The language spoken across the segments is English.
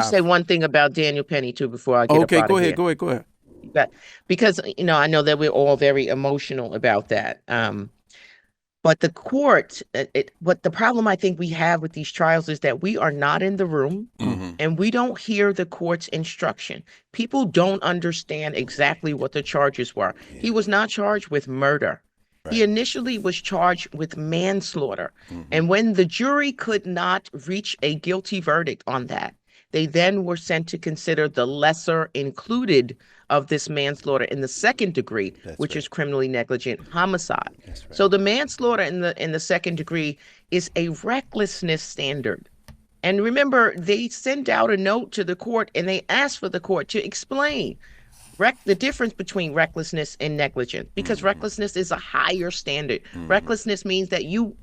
say one thing about Daniel Penny too before I get up out go of ahead, here. go ahead. Because I know that we're all very emotional about that. But the court, what the problem I think we have with these trials is that we are not in the room and we don't hear the court's instruction. People don't understand exactly what the charges were. Yeah. He was not charged with murder. Right. He initially was charged with manslaughter. And when the jury could not reach a guilty verdict on that, they then were sent to consider the lesser included of this manslaughter in the second degree, which is criminally negligent homicide. Right. So the manslaughter in the second degree is a recklessness standard. And remember, they sent out a note to the court and they asked for the court to explain the difference between recklessness and negligence, because recklessness is a higher standard. Recklessness means that you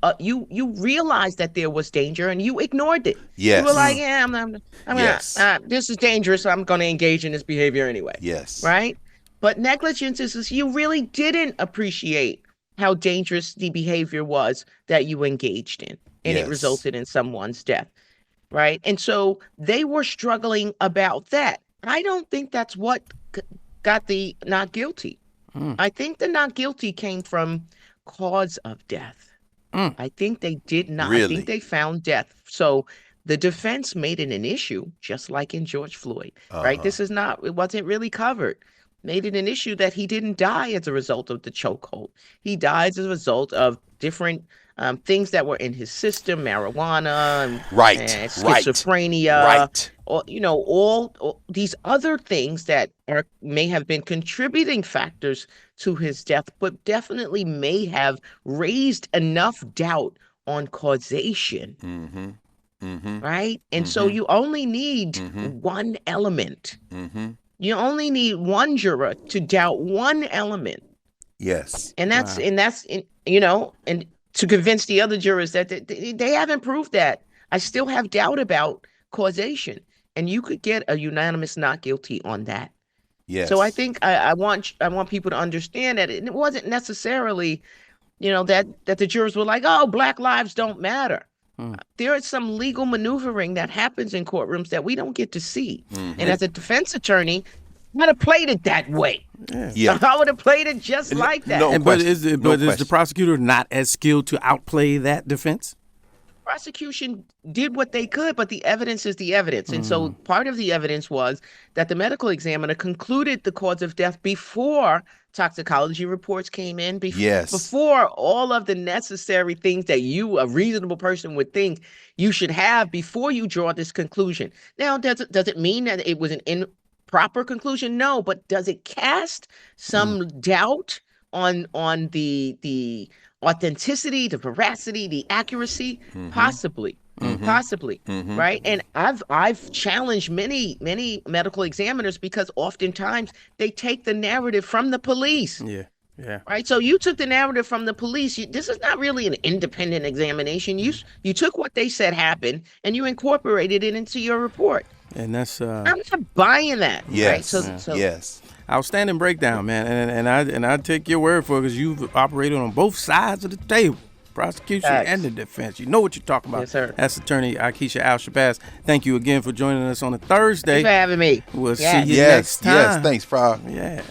realized that there was danger and you ignored it. Yes. You were like, yeah, this is dangerous, so I'm going to engage in this behavior anyway. Yes. Right? But negligence is you really didn't appreciate how dangerous the behavior was that you engaged in, and it resulted in someone's death. Right? And so they were struggling about that. I don't think that's what got the not guilty. I think the not guilty came from cause of death. I think they did not. Really? I think they found death. So the defense made it an issue, just like in George Floyd, right? It wasn't really covered. Made it an issue that he didn't die as a result of the chokehold. He died as a result of different things that were in his system, marijuana, and schizophrenia, or all these other things that may have been contributing factors to his death, but definitely may have raised enough doubt on causation. Right? And so you only need one element. You only need one juror to doubt one element. Yes. And that's and to convince the other jurors that they haven't proved that. I still have doubt about causation. And you could get a unanimous not guilty on that. Yes. So I think I want people to understand that it wasn't necessarily, that the jurors were like, oh, Black lives don't matter. There is some legal maneuvering that happens in courtrooms that we don't get to see. And as a defense attorney, I would have played it that way. Yeah. I would have played it just like that. But is the prosecutor not as skilled to outplay that defense? Prosecution did what they could, but the evidence is the evidence. And so part of the evidence was that the medical examiner concluded the cause of death before toxicology reports came in, before all of the necessary things that a reasonable person would think you should have before you draw this conclusion. Now, does it mean that it was an improper conclusion? No, but does it cast some doubt on the authenticity, the veracity, the accuracy? Possibly. Right? And I've challenged many medical examiners because oftentimes they take the narrative from the police. Yeah. Right? So you took the narrative from the police. This is not really an independent examination. You took what they said happened and you incorporated it into your report. And that's I'm not buying that. Yes. Right? So yes. Outstanding breakdown, man. And I take your word for it because you've operated on both sides of the table, prosecution and the defense. You know what you're talking about. Yes, sir. That's attorney Ikie Shabazz. Thank you again for joining us on a Thursday. Thanks for having me. We'll see you next time. Yes, thanks, Frog. Yeah.